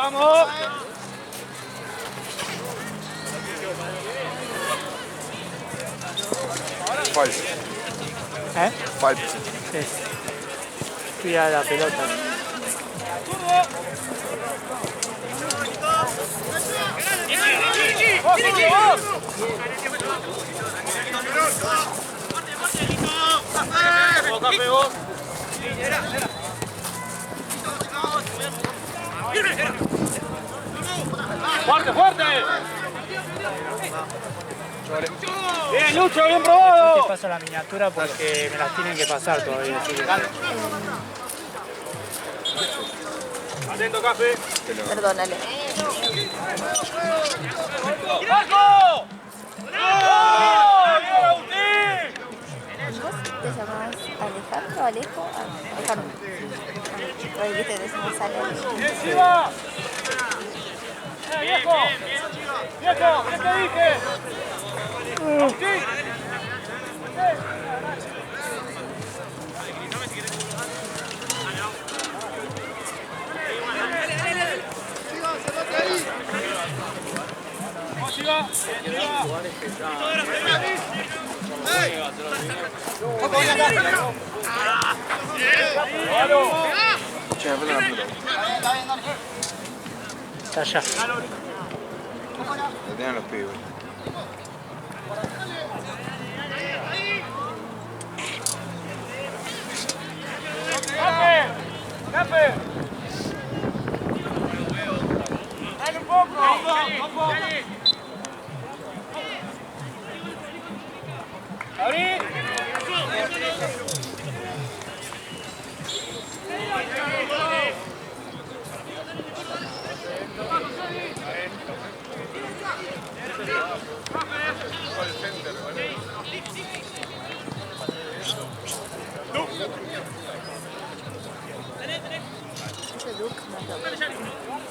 ¡Vamos! Falso. ¿Eh? Falso. Sí. Tira la pelota. ¡Fuerte, fuerte! Bien, Lucho, bien probado. Te paso la miniatura porque me las tienen que pasar todavía. Así que... Atento, Café. Perdónale. ¡Paco! ¿Vos te llamabas Alejandro, Alejo? Alejandro. Lo dijiste de esa sala. ¡Encima! ¡Viejo! ¡Viejo! ¿Qué te dije? ¡Sí! Che, me falta la pelota. Está allá. Lo tienen los pibes. ¡Cape! ¡Cape! ¡Dale un poco! ¡Abrí!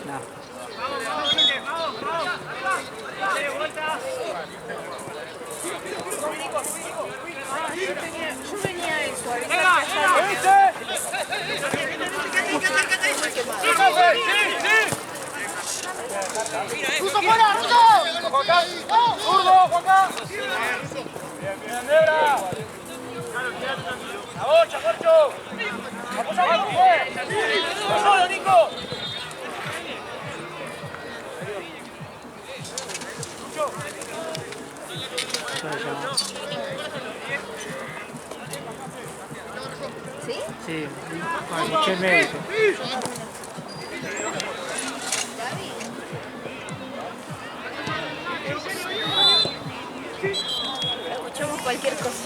No. Yo venía de suavizar. ¡Ruso fuera, Ruso! ¡Zurdo, Juanca! Bien, bien, Debra. ¡La bocha, Corcho! ¡Apoyamos, fue! ¡No solo, Nico! ¿Sí? Sí, cuando escuché el médico. Escuchamos cualquier cosa.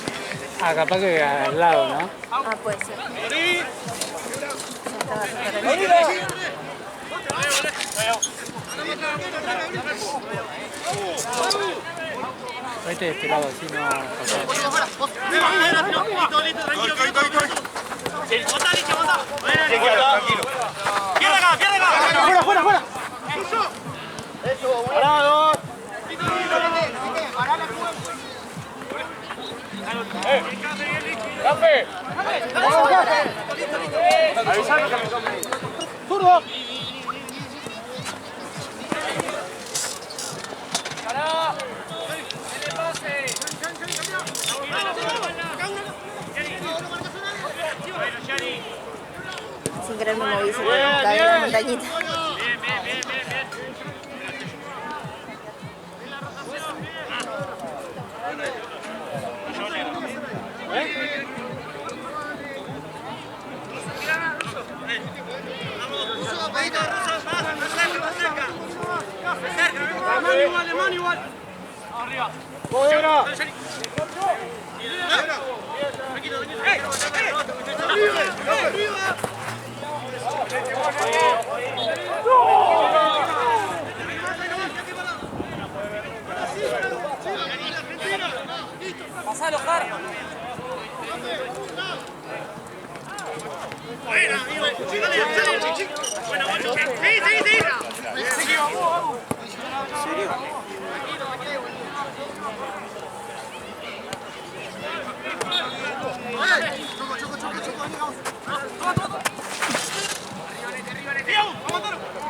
Ah, capaz que al lado, ¿no? Ah, puede ser. Ya estaba preparado. Vete de este lado, así no... Tranquilo. ¡Pierda acá! ¡Fuera, fuera, fuera! ¡Parados! ¡Café! ¡Vamos, Café! ¡Avisalo que me toque! ¡Zurdo! ¡Pará! Sin querer me moví, se me caí en la montañita. Mano igual. Arriba. ¡Arriba! Pasalo, Jara. Buena, amigo. Bueno, sí. Vamos. Choco.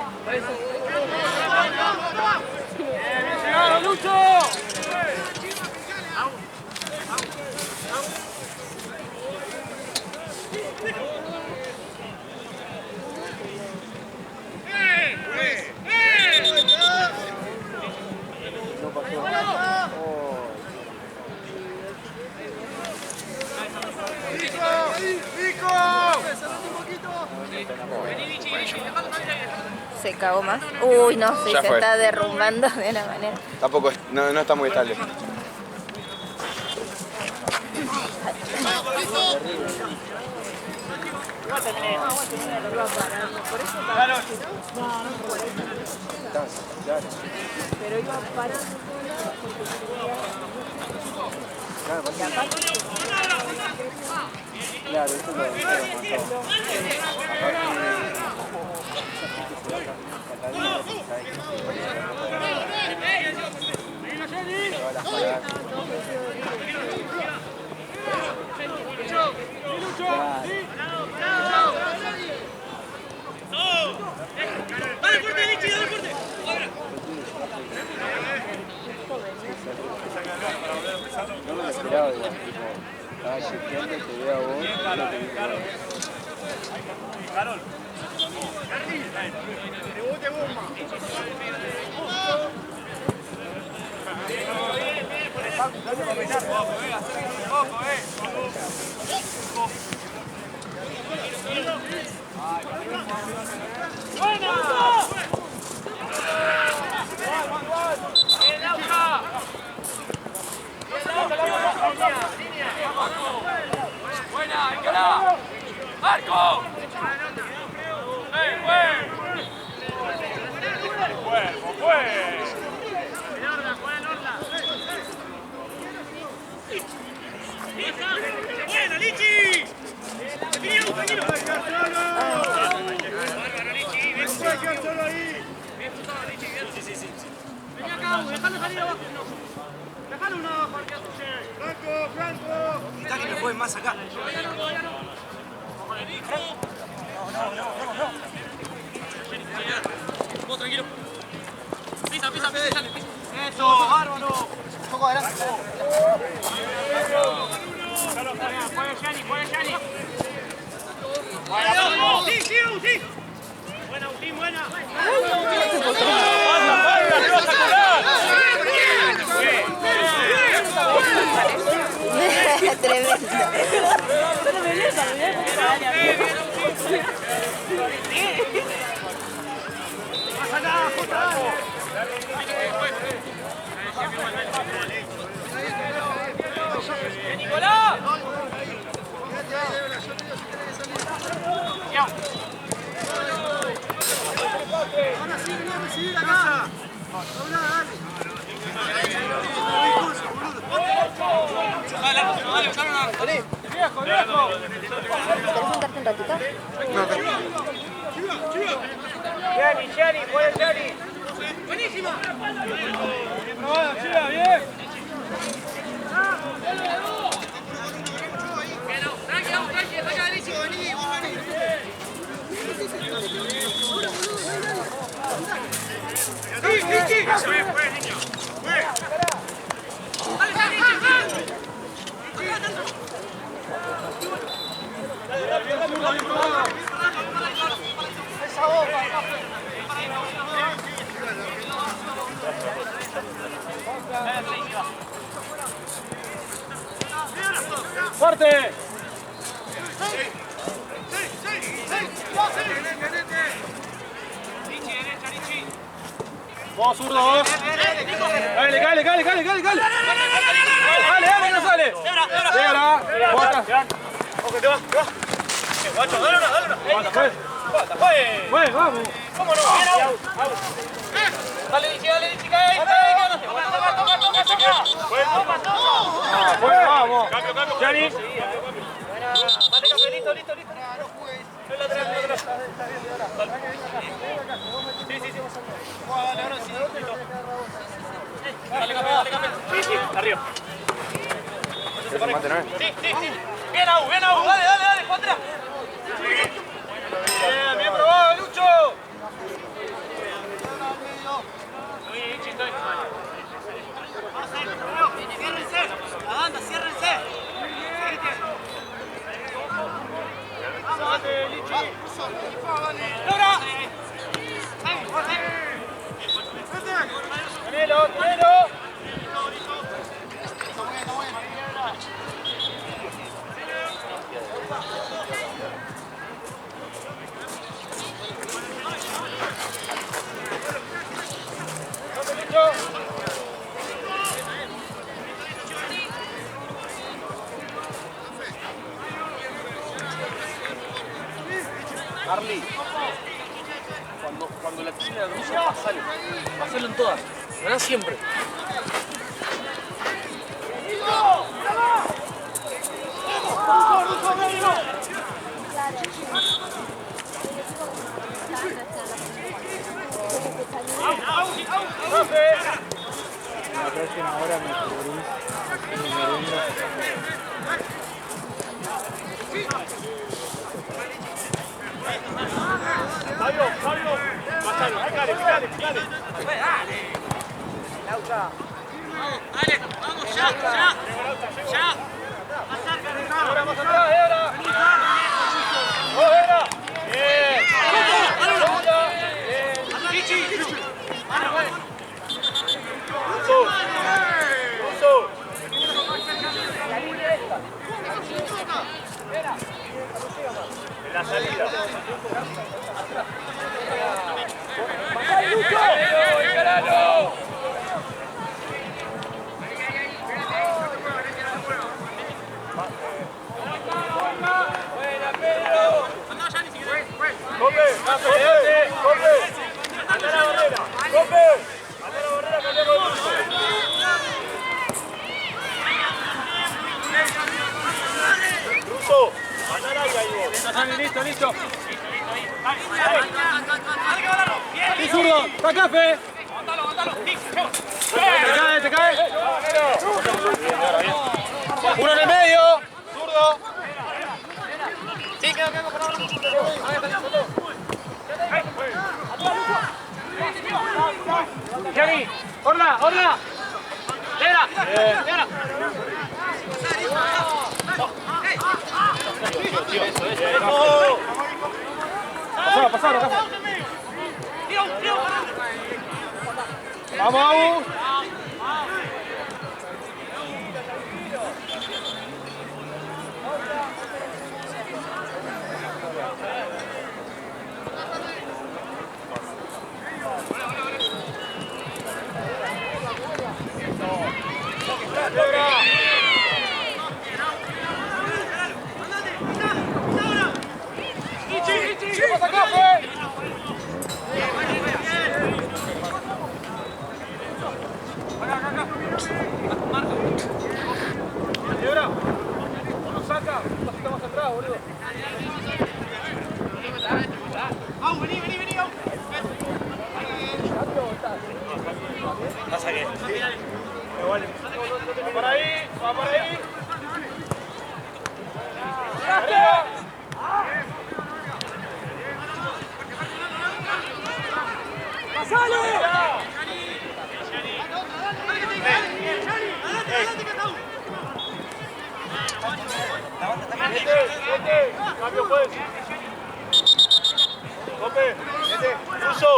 se cagó más. Uy, no, sí, Ya se fue. está derrumbando de una manera. Tampoco, no está muy estable. Pero iba parando. Claro, eso es lo que ¡Dale fuerte, Lichi, dale fuerte! no me lo esperaba igual, tipo, estaba chequeando, te veo a vos, y lo que dije, ¡Buena, encará! ¡Marco! ¡Buena, Lichi! ¡Definido, tranquilo! ¡Bárbaro, Lichi! ¡Bien jugado! ¡Bien jugado, Lichi! ¡Sí! Vení acá, dejalo salir abajo. Dejalo uno abajo, ¡Franco! Está que me jueguen más acá. Vos tranquilo. Pisa. Eso, bárbaro. Un poco adelante. Juega Yani. Sí. Buena, Agustín, buena. Tremendo. ¡Nicolás! ¿Querés sentarte un ratito? Yani, puede Yani. ¡Buenísima! Bien. Tranqui, saca Lichi, vení. ¡Sí! Eso es, pues, niño. ¡Dale, Lichi! ¡Fuerte! Vos, zurdo, vos. Dale. Dale, que no sale. Llegala. Bota. Ojo, te va. Guacho, dale una. Bota, pues. Pues, vamos. ¿Cómo no? Dale, Lichi, cae. Pues, vamos. Yani. Dale, café, listo. El lateral. Dale. Sí. Dale, ahora sí. Dale, café. Sí, arriba. Sí. Bien, Agu, dale, Juan. Bien probado, Lucho. Estoy. Ciérrense. La banda, ciérrense. ¡Logra! Tenelo. Arli, cuando la tiene la derecha, pasalo en todas. Ganá siempre. En la próxima hora me cubrís mi merienda. Fabio, Marcelo, picale. Lauta. Dale, vamos, ya. Ahora más atrás, Era. Bien. Russo. En la salida. ¡Encaralo! ¡Buena, Pedro! ¡Cope! ¡Anda la barrera! ¡Cope! ¡Anda la barrera, cambiamos el Russo, anda al aire ahí vos. Listo. ¡Sí, zurdo! ¡Está Café! ¡Te cae! ¡Uno en el medio! ¡Zurdo! ¡Sí, queda por ahora! ¡Gianni! ¡Orla! ¡Lera! Pasalo, Café. ¡Vamos! ¿Qué pasa, Café? ¿Y ahora? ¿Lo saca? Un pasito más atrás, boludo. Vení. ¿Pasa qué? Va por ahí. ¡Arriba! ¡Pasale! Cambio pues. Cope, Russo,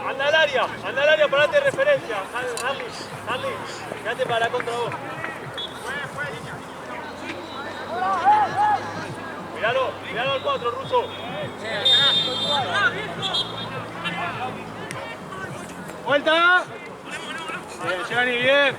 anda al área, parate de referencia. Harley, quédate para la contra vos. Miralo al 4, Russo. ¡Vuelta! Bien, Gianni, bien.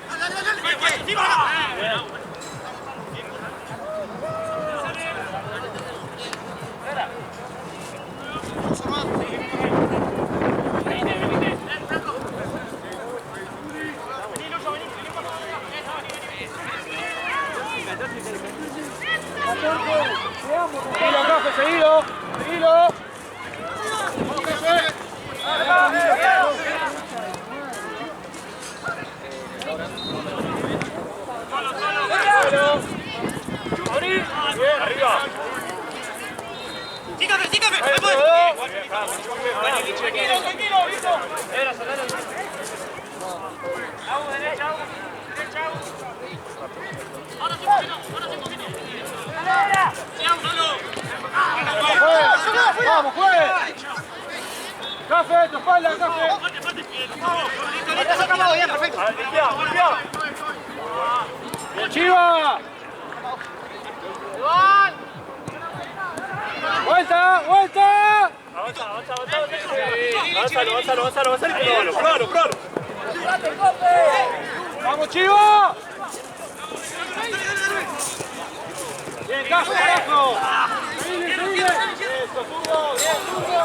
Seguilo, Café, seguilo. Vamos, Café. Bien, arriba. Sí, Café. Tranquilo, listo. Derecha. Ahora sí, ¡Vamos, juegue! ¡Café, tu espalda, Café! Bien, perfecto. ¡Chiva! ¡Vuelta! ¡Vuelta! Avanza. Avanzalo. Pruébalo. ¡Vamos, Chivo! Bien, Cajo, carajo. Seguile, seguile. Eso, Turbo, bien, Turbo.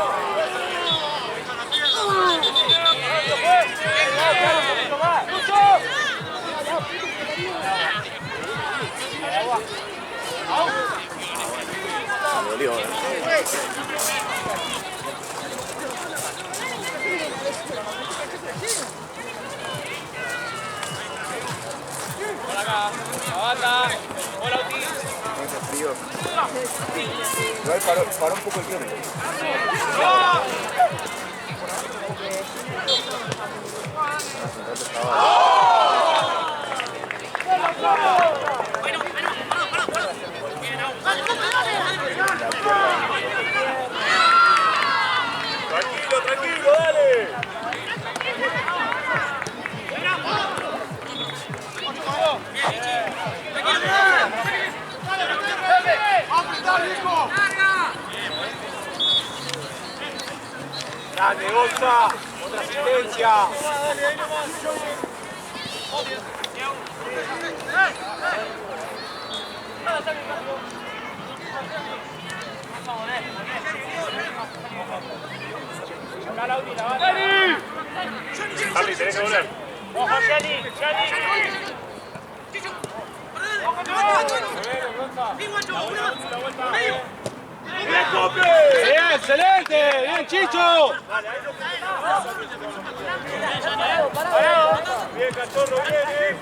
Me dolió. Hola acá, la banda. Hola, Uti. Hace frío. Igual paró un poco el tiempo. Tranquilo, tranquilo, dale. Grande, Gonza. Otra asistencia. Charlie, tenés que volver. ¡Ojo, Jenny! ¡Bien, Cope! ¡Bien, excelente! ¡Bien, Chicho! Bien, Cachorro, bien,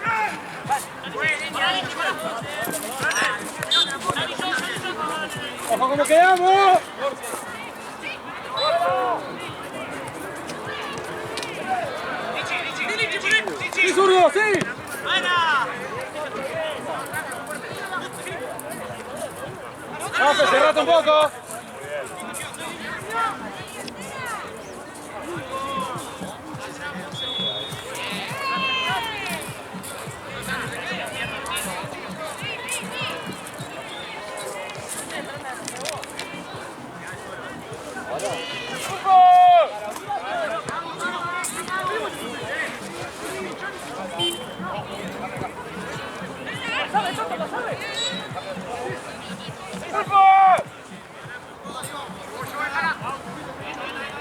¡Ojo, cómo quedamos! ¡Sí, zurdo, sí! ¡Vamos, cerrate un poco!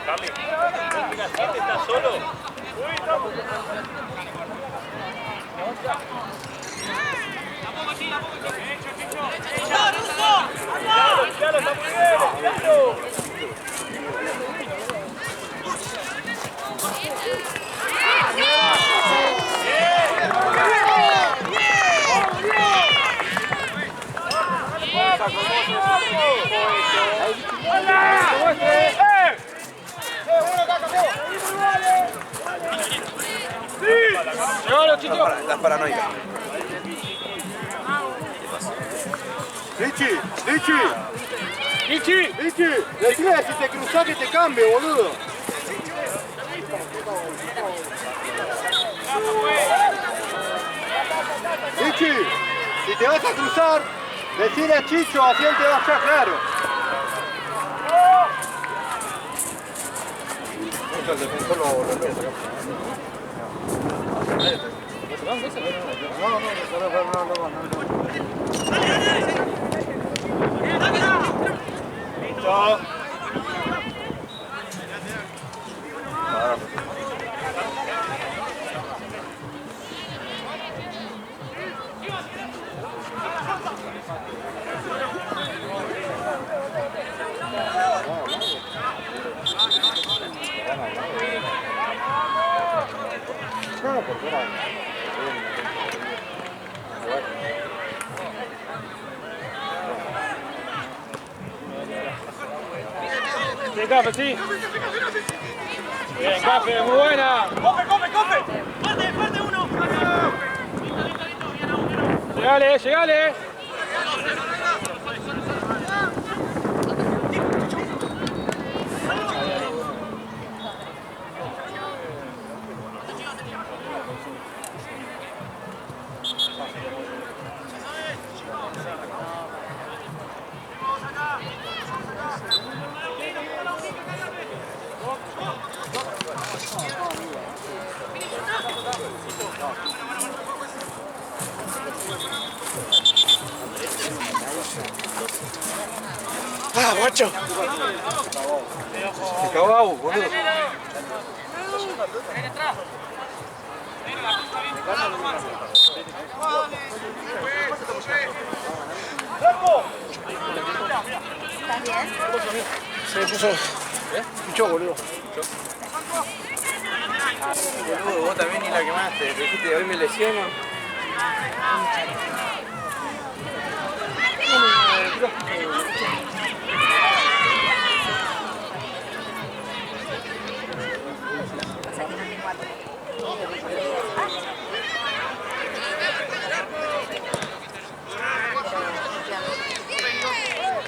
Charlie, ¿este está solo? ¡Claro, está muy bien! ¡Claro! ¡Llévalo, Chicho! Estás paranoica. Lichi, Lichi, ¡Lichi! Lichi, decile si te cruzás que te cambie, boludo. Lichi, si te vas a cruzar, decile a Chicho, así él te va a estar claro. El defensor lo Bien, Cafe, sí. Bien, Cafe, muy buena. ¡Cope, cope, cope! ¡Fuerte, fuerte uno! Llegale, llegale. ¡Ah, guacho! Se cagó, boludo. ¿Estás bien? Se puso... Pinchó, boludo. Boludo, vos también ni la quemaste. Te dijiste, hoy me lesiono. Pasa que no tengo algo.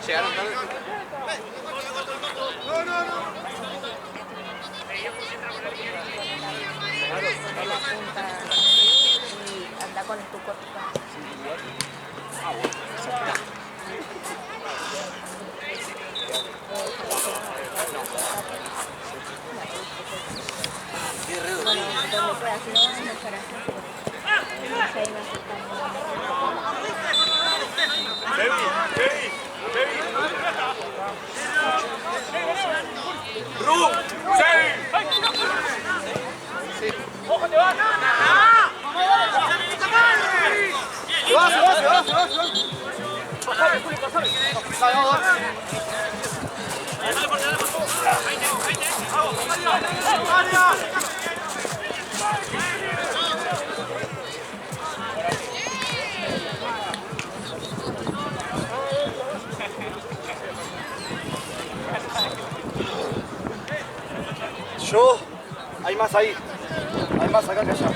Llegaron tarde. La punta y anda con tu cuerpo. Bueno, donde pueda, si no vamos a echar así. Se iba Yo, hay más ahí. Hay más acá que allá.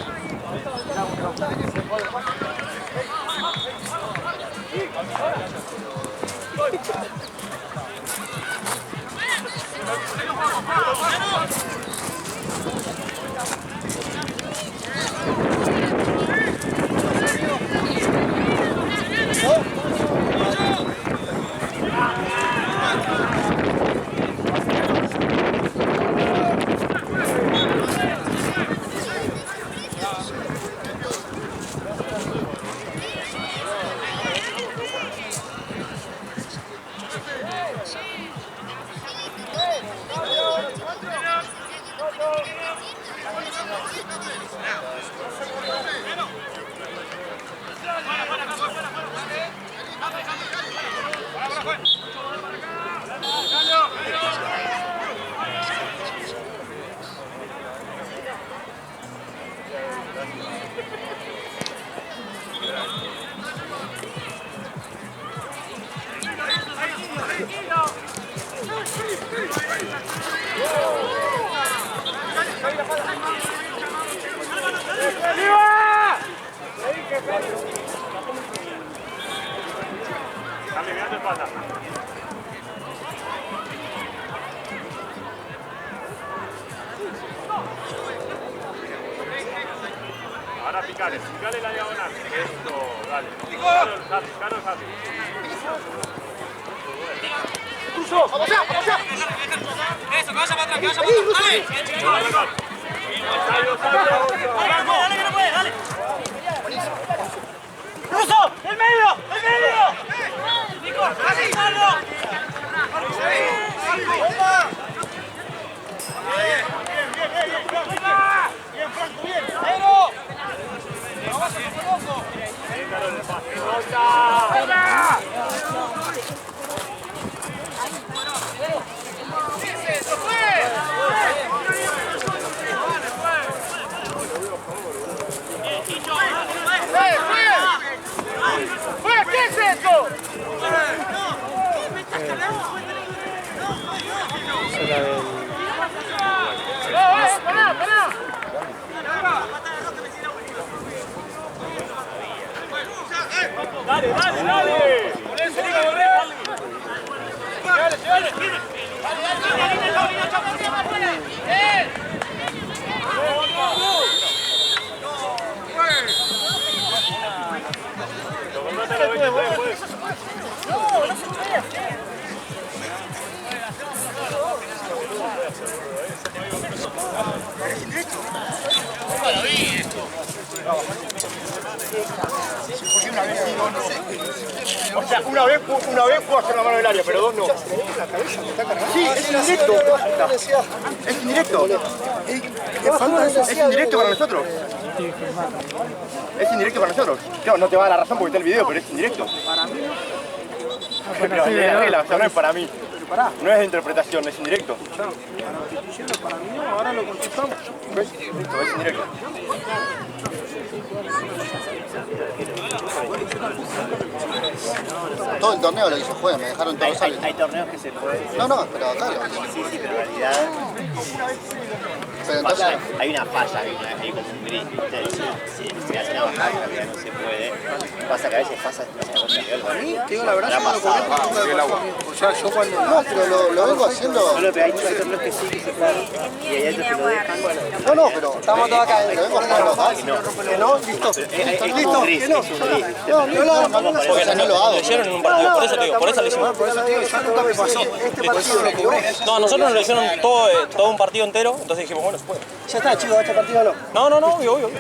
Ahora picale la diagonal. Esto, dale. Picalo fácil. ¡Cruzo! ¡Vamos allá! Eso, que vaya para atrás, que vaya para atrás. ¡Dale! Dale, que no puede, dale. ¡Ruso! ¡El medio! ¡El medio! ¡Nico! ¡Así! ¡Salvo! Bien, Franco, bien. ¡Pero! ¡Vamos a loco! ¡Eso fue! ¿Qué es eso? Dale, dale, dale. Por eso, ¿Por qué me había ido? No sé. una vez puedo hacer la mano del área, pero dos no. Sí, es indirecto. Es indirecto. Es indirecto para nosotros. Es indirecto para nosotros. Claro, no te va a dar la razón porque está el video, pero es indirecto. Pero es la regla, o sea, no es para mí. No es de interpretación, es indirecto. Para mí no, ahora lo contestamos. ¿Ves? Listo, es indirecto. Todo el torneo lo hizo juega, me dejaron todos salir. Hay torneos que se pueden. No, pero acá lo Sí, pero en realidad Pero entonces, hay una falla, hay como un gris, ¿viste? Si hace una bajada, en realidad no se puede. Pasa que a veces pasa esta cosa que A mí, te digo la verdad, yo no lo conozco nunca de pasó. O sea, yo cuando... no, pero lo vengo haciendo. no, pero hay torneos que sí que se pueden. Y hay otros que lo dejan. No, pero estamos todos acá, lo vengo jugando acá. Que no, listo. Es como un gris, es un gris. O sea, no lo hago. Leyeron en un partido, por eso te digo, por eso le hicimos. Por eso te digo, ya nunca me pasó. Este partido lo cobré. No, a nosotros nos lo hicieron todo un partido entero, entonces dijimos, bueno, se puede. Ya está, chicos, este partido no. No, obvio.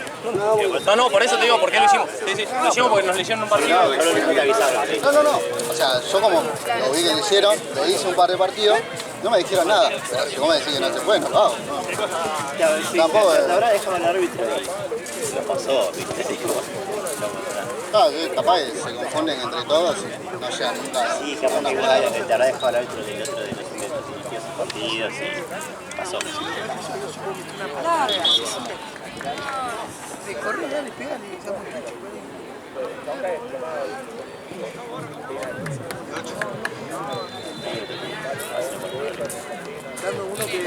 No, por eso te digo, ¿por qué lo hicimos? Sí, lo hicimos porque nos lo hicieron en un partido. No. O sea, yo como lo vi que lo hicieron, lo hice un par de partidos, no me dijeron nada. Pero si vos me decís que no se puede, no lo hago. Tampoco. La verdad dejaba al árbitro y lo pasó, ¿viste? Claro, capaz que se confunden entre todos y no llegan nunca. Sí, capaz que una vez te habrá dejado al árbitro del otro de los inició sus partidos y pasó. Corre, dale, pégale, estamos mucho. Dame uno que...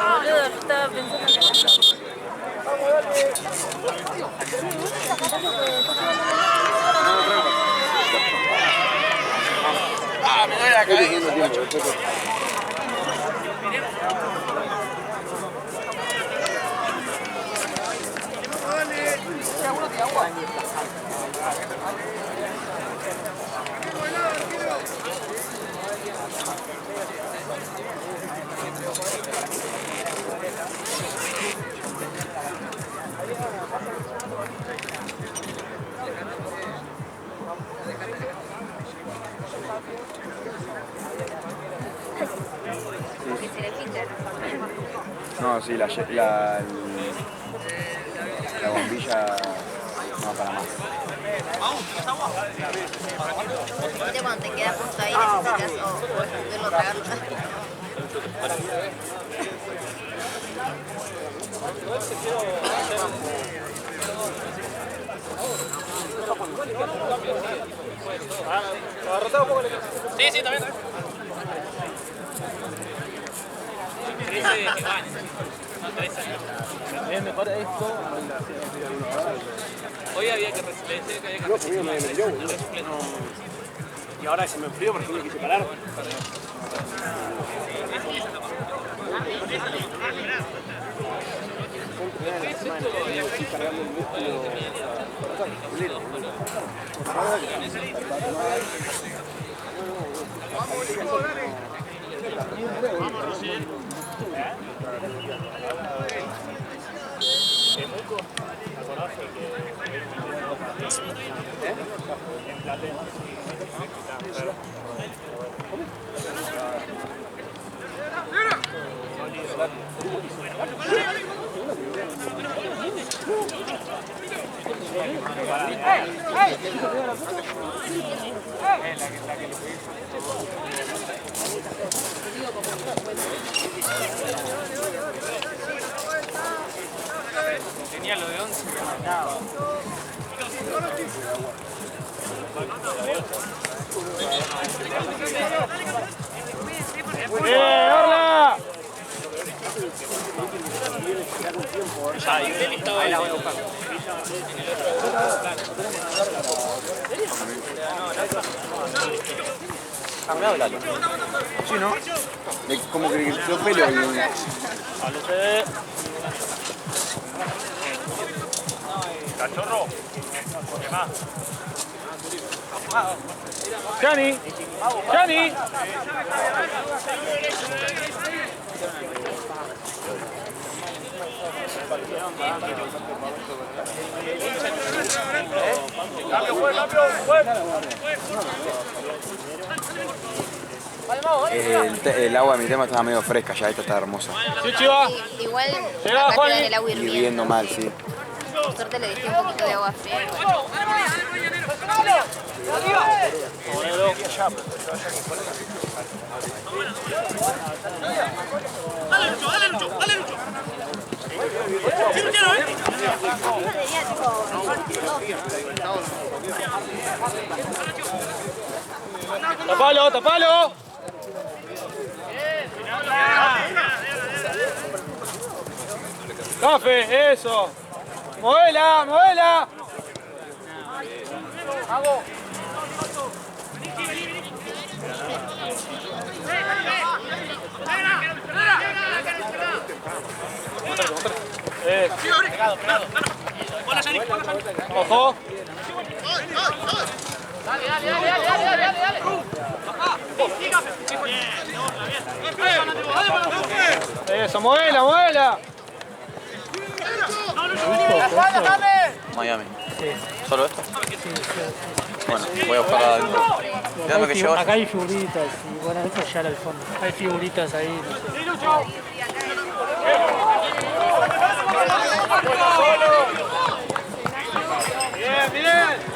Boludo, estaba pensando en eso. Me doy la cabeza. No, sí, la bombilla no para más. ¿Viste cuando te queda justo ahí necesitas o poderlo tragar? Sí, también. Mejor esto. Hoy había que Y ahora se me enfrió porque me quise parar. Estoy cargando el músculo. Tenía lo de 11. ¡Orla! Ahí la voy a buscar. Arreado el ala. Sí, ¿no? Como que el pelo y... Cachorro. ¿Qué más? Gianni. Gianni. Cambio, juez, cambio, juez. El agua de mi tema estaba medio fresca, ya esta está hermosa. Sí, Chiva. Igual Llega, acá Juani. te dan el agua Hirviendo hirviendo. mal, sí. Por suerte le dejé un poquito de agua fría. Dale, Lucho, dale, Lucho, dale, Lucho. Sí, lo quiero, Tapalo, tapalo. Cafe, eso. Movela, movela. Ojo. Eso, movela, movela. Miami. ¿Solo esto? Bueno, voy a buscar adentro. Déjame que llevo. Acá hay figuritas, y bueno, eso ya era el fondo. Hay figuritas ahí. No sé. Bien, bien.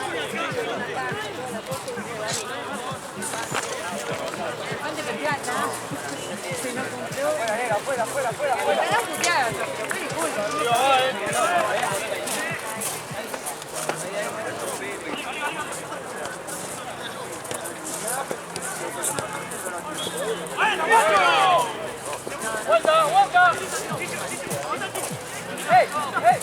¡Vuelta, vuelta! ¡Hey, hey!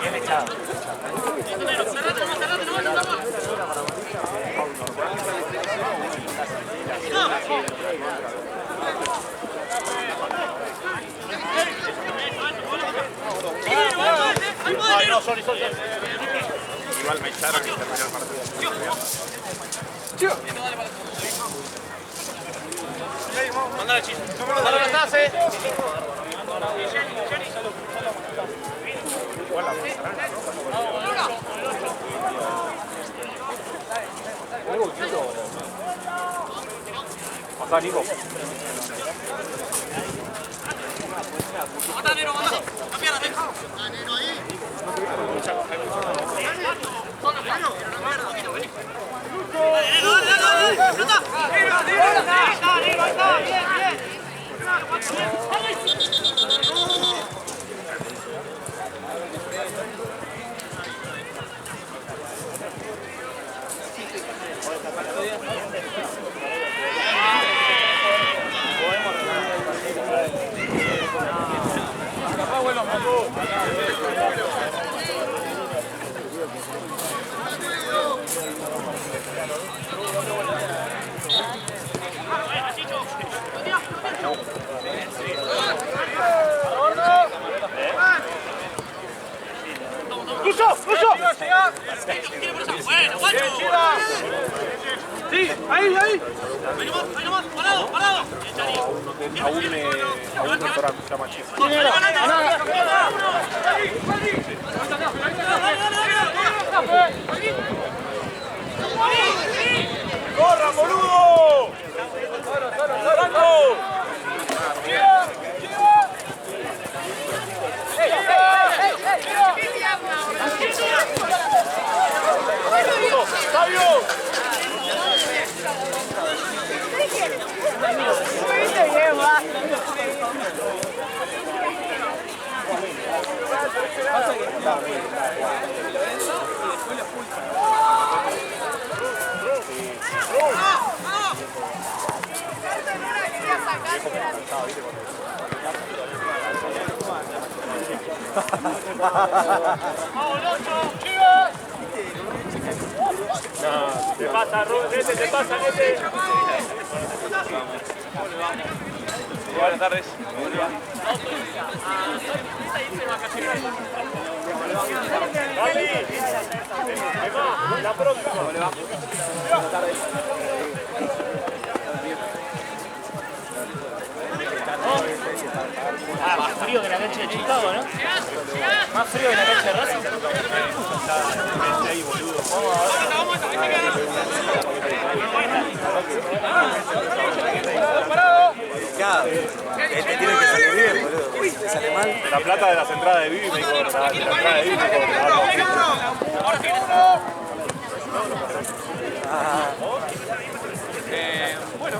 Bien echado. Ay, no, sorry. Igual me echaron y terminó el partido. Mándale, Chino. Mándale la taza, Acá, Nico. Mata, Nero, mata. Cambiala, ¡Lucho! ¡Lucho! ¡Bueno, guacho! Sí, ahí. Ahí nomás, parado. Aún mejor ya machismo. ¡Corra, boludo! Te pasa, Nete, te pasa, Nete. Buenas tardes. Dale. La próxima. Buenas tardes. Más frío que la cancha de Chicago, ¿no? Más frío que la cancha de Racing. Este tiene que salir bien, boludo. Si sale mal. La plata de las entradas de Vivi me dijo que la entrada de Vivi me dijo Bueno,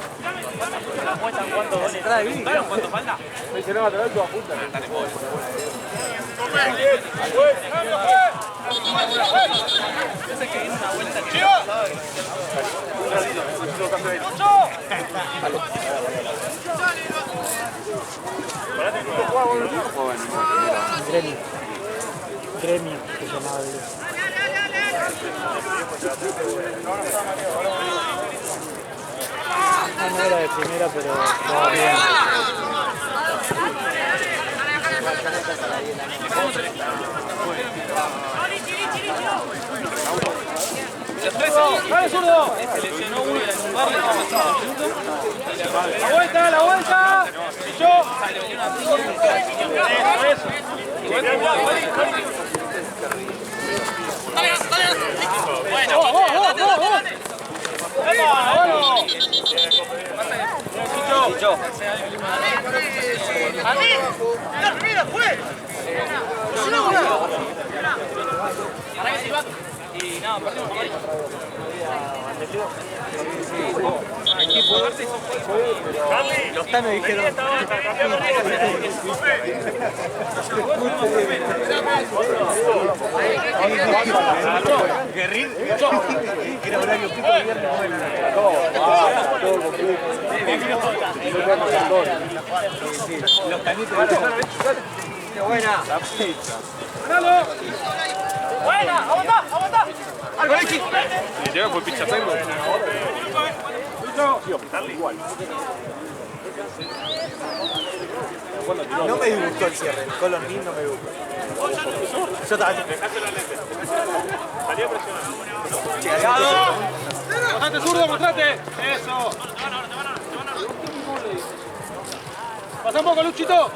la apuesta en cuánto vale. ¿Entrada de Vivi? ¿Cuánto falta? me dice, no, te doy tu apunta. Gremio, que se llamaba el... No era de primera, pero estaba bien. ¡Dale, zurdo! Se lesionó uno de la lumbar, ¡la vuelta, la vuelta! ¡Yo! ¡Mira, fue! Y nada, perdimos por ahí. Los tanos dijeron... Guerrín, era horario pico de viernes. Todo completo. Los tanitos. ¡Qué buena! La pizza. ¡Ganalo! ¡Buena! ¡Aguantá! ¡Algo, Alexis! Y llega fue Picha Tengo. Igual. No me gustó el cierre, el Color King no me gustó. Yo también. Salía presionando. ¡Mostrate, zurdo, mostrate! ¡Eso! ¡Pasa un poco, Luchito!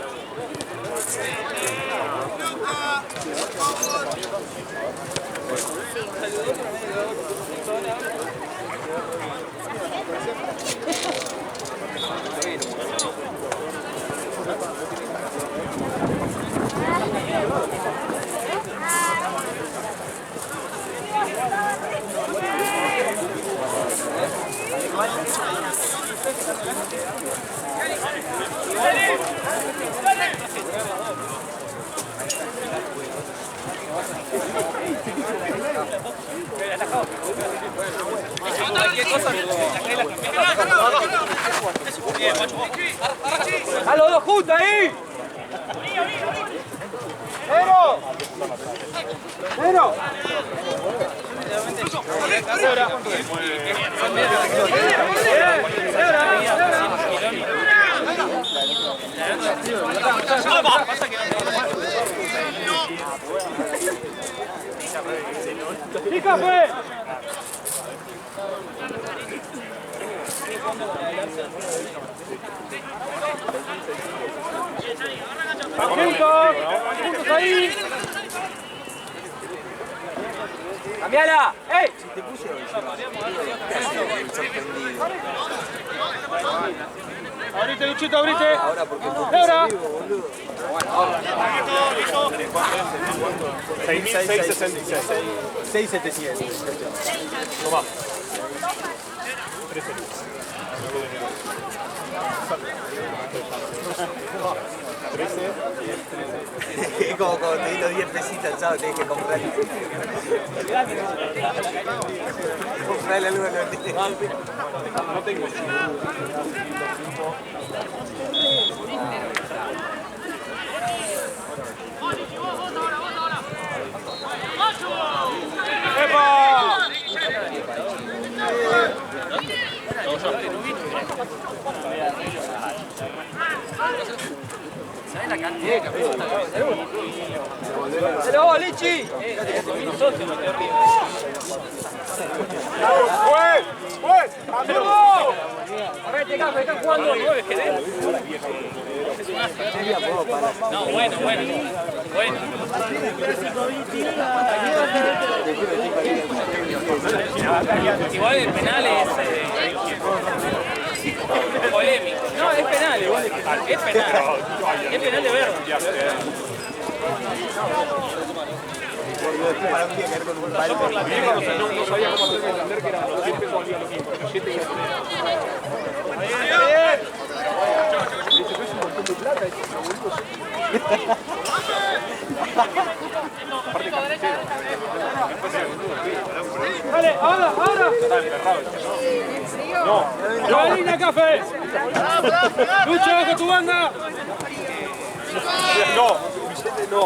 ¡A los dos juntos ahí! ¡Cero! ¡Cero! ¡Chica, fue! ¡Juntos ahí! ¡Cambiala! ¡Ey! Abrite, Luchito, abrite. Ahora, porque ahora. 6.666. 6.700. Tomá. Es como cuando te di los 10 pesitos el sábado, tenés que comprar. Comprarle algo a los niños. No tengo. ¿Sabes la cantidad de camisetas que tenemos? ¡Hello, Lichi! Están jugando 9 GD. No, bueno. Igual el penal es polémico. No, es penal igual. Es penal. Es penal de verde. Para un día quedar con un palo. No sabía cómo hacerme entender que eran los 10 pesos valían lo mismo. Los 7 y los 3. Dale, ahora. Está enterrado. No. ¡Giovanina, café! ¡Lucha con tu banda! No. No.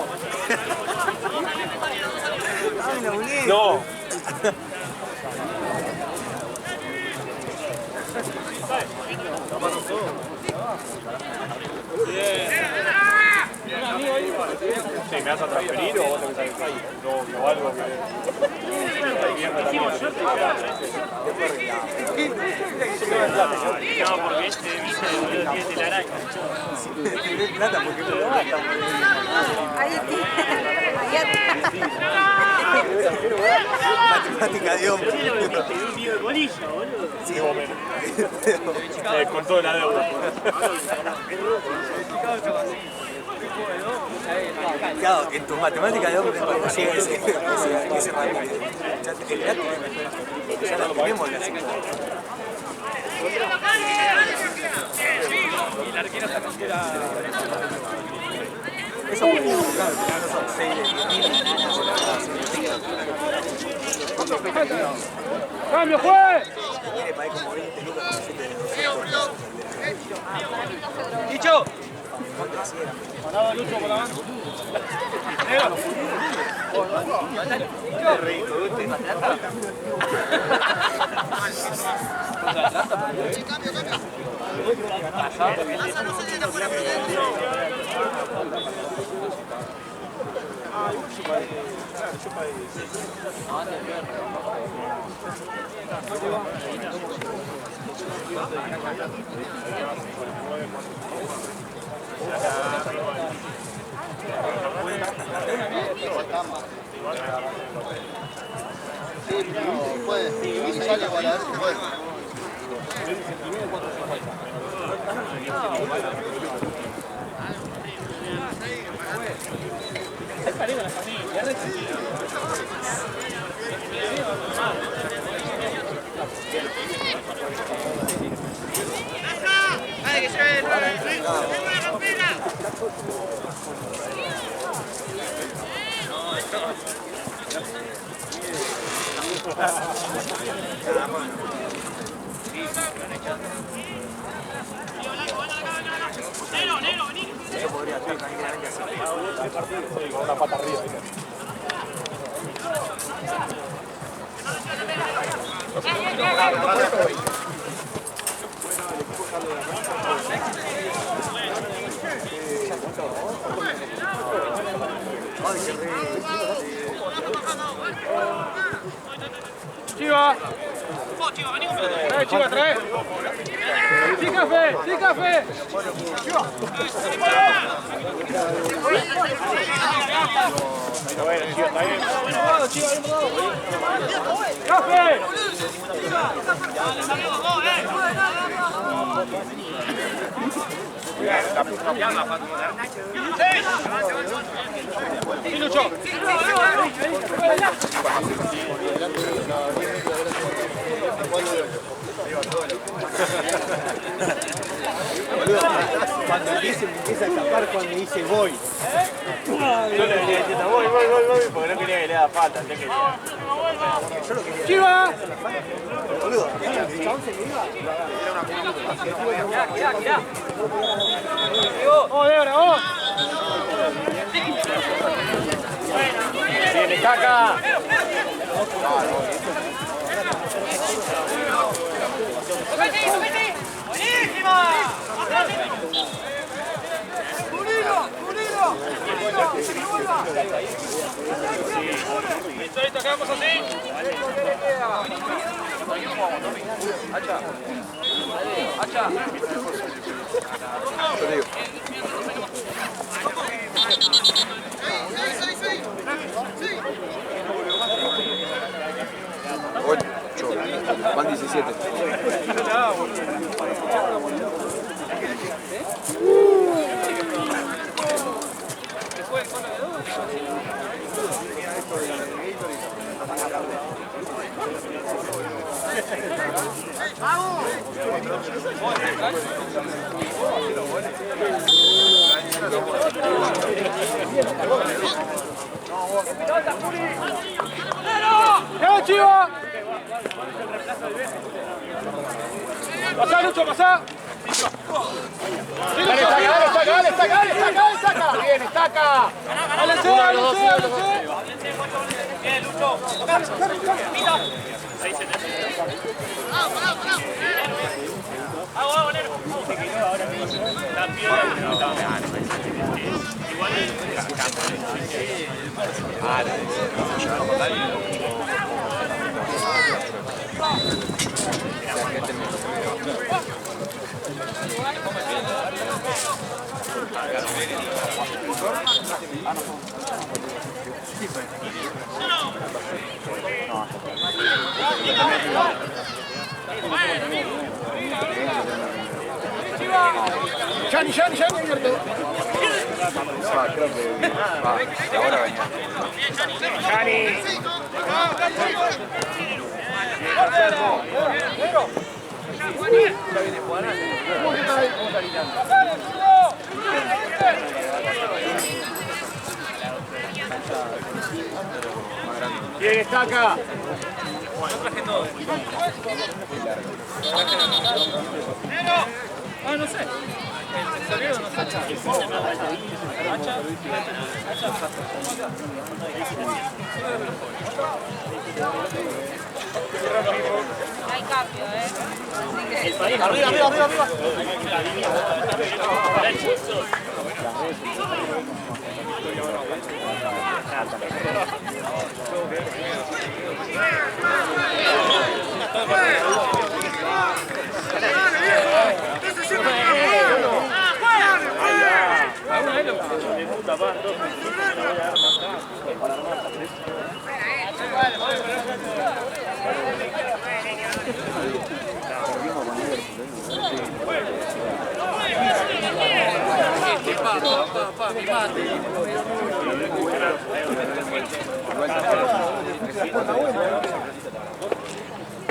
No. Sí, ¿me vas a transferir o vos tenés que salir ahí? No, algo que... No, porque este viste de la araña. Plata porque matemática de hombre. Un video de bolilla, boludo. Sí, más o menos. Con toda la deuda. Claro, en tu matemática de hombre cuando llega ese ramito, ya te generaste, ya la tenemos la segunda. Y el arquero se rompió la... Eso puede ser, claro, no son 6 de 10. ¡Cambio, juez! Quiere pagar como 20 lucas con 7 de... ¡Dicho! ¿Cuánto hacía? Parado Lucho por la banda. Sí, no, puede. Si sale para ver si puede. ¡Dale, que se Eso podría estar tranquilamente así. Con una pata arriba. Ay, qué rico. ¡Chiva! Chiva, trae. Sí, café, sí, café. Bueno, Chiva, está bien. ¡Café! ¡Sí, Lucho! Cuando dice, me empieza a escapar cuando dice voy. Yo le venía diciendo voy, porque no quería que le haga falta. ¡Chiva! ¡Oh, Débora, vos! ¡Viene, Caca! Listo, quedamos así. Hacha. Van 17. ¡Eh, Chiva! ¡Pasá, Lucho, pasá! Dale, saca. Bien, saca. ¡Háblese! Bien, Lucho. Gianni, abierto. Creo que va, ahora venía. Bien, Estaca. Ah, no sé. El sonido no está. Hay cambio, Arriba.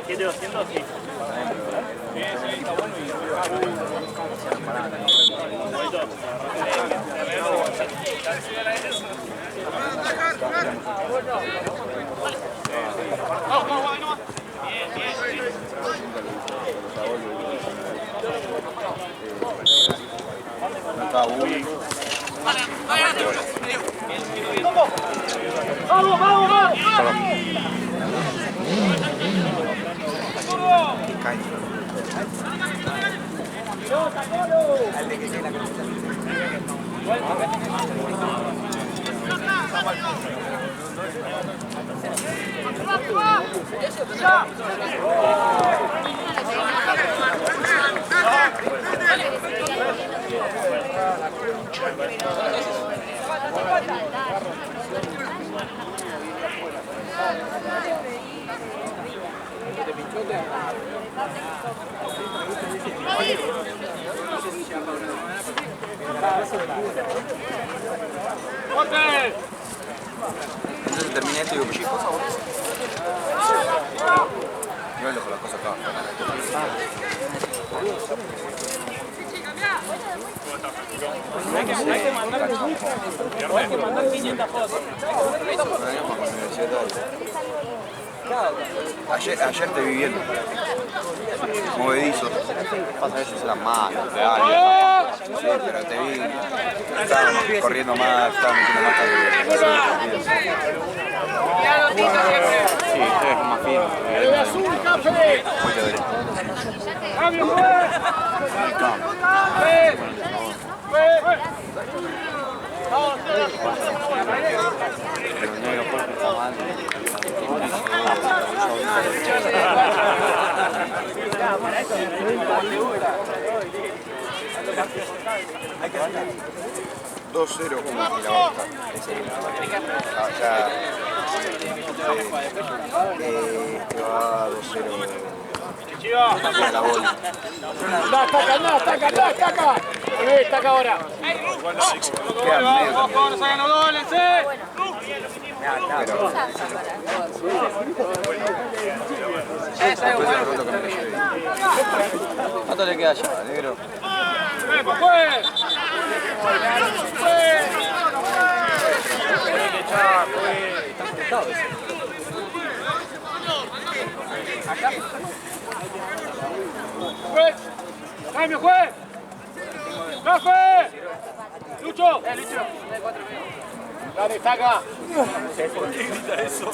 ¿Qué te va haciendo así? Entonces terminé esto y digo, por favor. Yo dejo las cosas acá. Hay que mandar 500 fotos. Ayer te vi viendo. Movedizo. Pasa a veces eran más, te da. Sí, pero te vi. Estaban corriendo más, estaban metiendo más cabello. Sí, ustedes más finos. ¡Cambio, El negro Jorge está mal. Hay que hacer 2-0 como que la va a buscar. Ya. Este va 2-0. La bola. ¡Taca! ¡Taca ahora! ¡Ojo, no sacan los goles, ¿Cuánto le queda ya, negro? ¡Cambio, juez! ¡No, juez! ¡Lucho! ¡Dale, saca! ¿Por qué grita eso?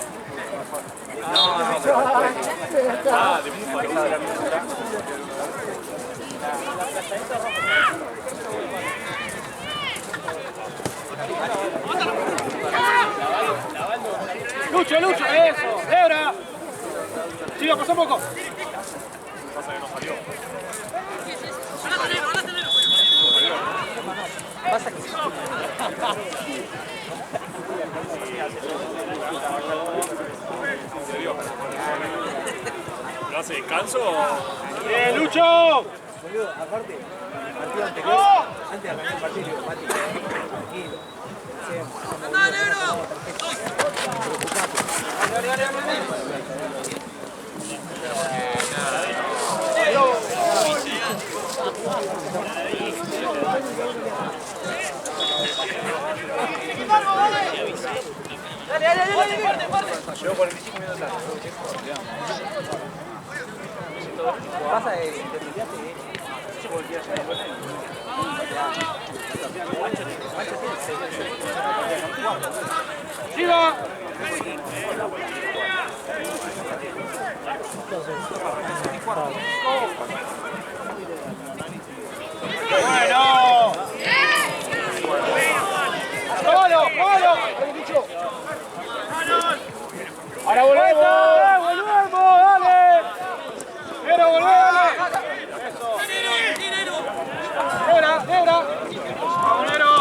De Búfalo. ¡Lucho, eso! ¡Ebra! Siga, pasó un poco. Pasa que no salió. ¿No hace descanso? ¡Bien, Lucho! Boludo, aparte, el partido anterior, antes de arrancar el partido, digo, Mati, tranquilo. ¡Anda, negro! Llegó 45 minutos tarde. Pasa de si te peleaste, yo volví a llegar. ¡Siga! ¡Bueno! ¡Palo! ¡Ahora volvemos! ¡Dale! ¡Pero volvemos! ¡Eso! ¡Nebra! ¡Vamos, Nero!